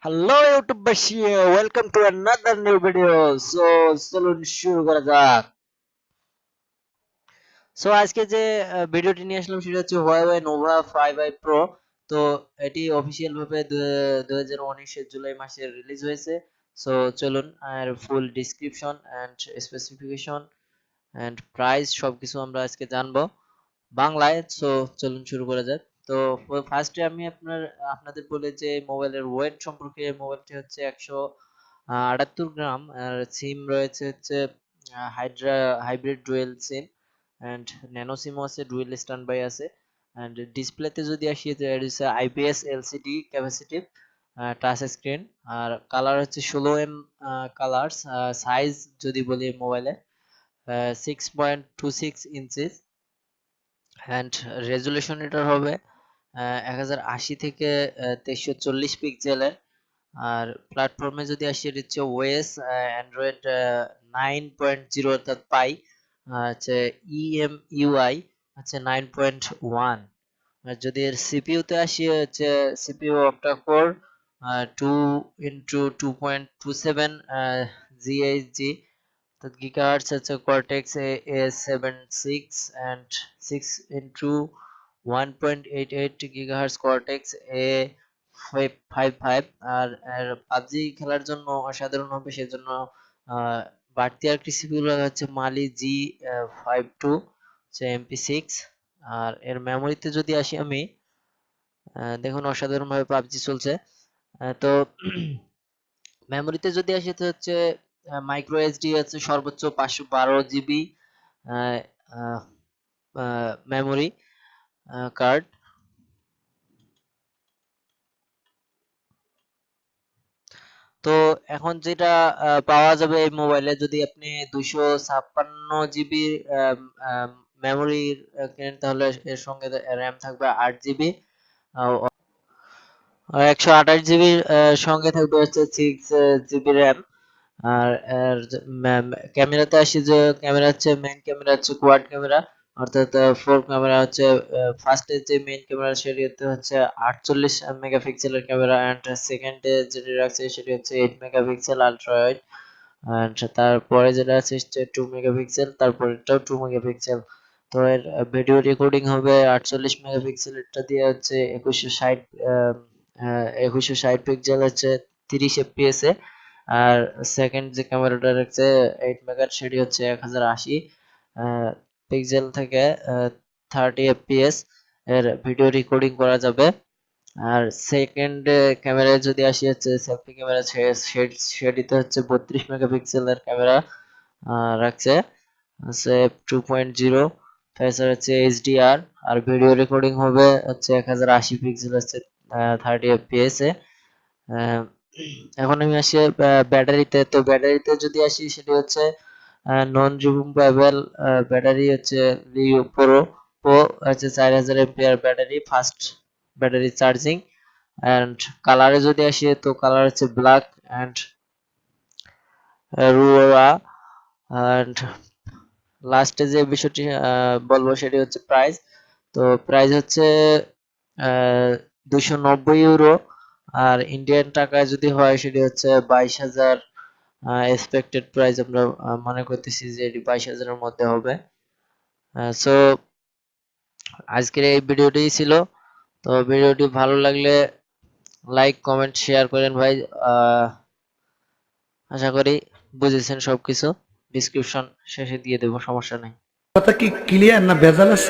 Hello ইউটিউববাসী, welcome to another new video. চলুন শুরু করা যাক। আজকে যে ভিডিওটি নিয়ে আসলাম সেটা হচ্ছে Huawei Nova 5i Pro। তো এটি অফিসিয়াল ভাবে 2019 জুলাই মাসে রিলিজ হয়েছে। সো চলুন আর full description and specification and price সবকিছু আমরা আজকে জানবো বাংলায়। চলুন শুরু করা যাক। তো ফার্স্টে আমি আপনাদের বলে যে মোবাইলের ওয়েট সম্পর্কে। মোবাইলটি হচ্ছে 178 গ্রাম, আর সিম রয়েছে হচ্ছে হাইড্রা hybrid dual sim and nano সিমও আছে, ডুয়েল স্ট্যান্ড বাই আছে। এন্ড ডিসপ্লেতে যদি আসি, এটা হচ্ছে IPS LCD capacitive touch screen. আর কালার হচ্ছে 16 কালার্স। সাইজ যদি বলি মোবাইলে 6.26 ইঞ্চি অ্যান্ড রেজুলেশন এটার হবে 1080 থেকে 2340 পিক্সেলের। আর প্ল্যাটফর্মে যদি আসি, এটা হচ্ছে ওএস অ্যান্ড্রয়েড 9.0 অর্থাৎ পাই। হচ্ছে ইএমইউআই হচ্ছে 9.1। আর যদি এর সিপিইউতে আসি, হচ্ছে CPU octa core 2x2.27 GHG. তো gigahertz হচ্ছে Cortex A76 and 6 into 1.88 gigahertz Cortex A55। R PUBG খেলার জন্য অসাধারণ হবে, সেজন্য আহ, বাড়তি আরেকটি সিপিইউ লাগা হচ্ছে মালি G52 হচ্ছে MP6। আর এর মেমোরিতে যদি আসি আমি, দেখুন অসাধারণ ভাবে পাবজি চলছে। তো মেমোরিতে যদি আসি, তো হচ্ছে মাইক্রো এসডি আছে সর্বোচ্চ 512 জিবি মেমোরি কার্ড। তো এখন যেটা পাওয়া যাবে এই মোবাইলে, যদি আপনি 256 জিবি মেমোরি কেনেন, তাহলে এর সঙ্গে র্যাম থাকবে 8 জিবি। আর 128 জিবির সঙ্গে থাকবে হচ্ছে 6 জিবি র্যাম। আর এর ক্যামেরাতে আসি, যে ক্যামেরা হচ্ছে মেইন ক্যামেরা হচ্ছে কোয়াড ক্যামেরা, অর্থাৎ ফোর ক্যামেরা হচ্ছে। ফার্স্টে যে মেইন ক্যামেরা সেটি হচ্ছে 48 মেগাপিক্সেলের ক্যামেরা, অ্যান্ড সেকেন্ডে যেটি রাখছে সেটি হচ্ছে 8 মেগাপিক্সেল আলট্রা ওয়াইড। অ্যান্ড তারপরে যেটা আছে সেটা 2 মেগাপিক্সেল, তারপরেরটাও 2 মেগাপিক্সেল। তো এর ভিডিও রেকর্ডিং হবে 48 মেগাপিক্সেল, এটা দিয়ে হচ্ছে 2160 পিক্সেল হচ্ছে 30 এফপিএস এ। আর সেকেন্ড যে ক্যামেরাটা রাখছে 8 মেগার, সেটি হচ্ছে 1080 পিক্সেল থেকে 30 এফপিএস এর ভিডিও রেকর্ডিং করা যাবে। আর সেকেন্ড ক্যামেরায় যদি আসি, হচ্ছে সেলফি ক্যামেরা, সেটিতে হচ্ছে 32 মেগাপিক্সেলের ক্যামেরা রাখছে হচ্ছে 2.0। তাছাড়া হচ্ছে এইচডিআর। আর ভিডিও রেকর্ডিং হবে হচ্ছে 1080 পিক্সেল হচ্ছে 30 এফপিএস এ। আহ, এখন আমি আসি ব্যাটারিতে। তো ব্যাটারিতে যদি আসি, সেটি হচ্ছে নন রিমুভেবল ব্যাটারি হচ্ছে লিও প্রো হচ্ছে 4000 এমপিআর battery, fast battery charging. And কালারে যদি আসি, তো কালার হচ্ছে ব্ল্যাক এন্ড রুয়া। এন্ড লাস্টে যে বিষয়টি বলবো সেটি হচ্ছে প্রাইস। তো প্রাইস হচ্ছে 290 ইউরো। আর ইন্ডিয়ান টাকায় যদি হয়, সেটি হচ্ছে 22,000। এক্সপেক্টেড প্রাইস আমরা মনে করতেছি যে এটি 22,000-এর মধ্যে হবে। সো আজকের এই ভিডিওটি ছিল। তো ভিডিওটি ভালো লাগলে লাইক কমেন্ট শেয়ার করেন ভাই। আশা করি বুঝেছেন সবকিছু। ডিসক্রিপশন শেষে দিয়ে দেবো, সমস্যা নেই। কথা কি ক্লিয়ার না ভেজাল আছে?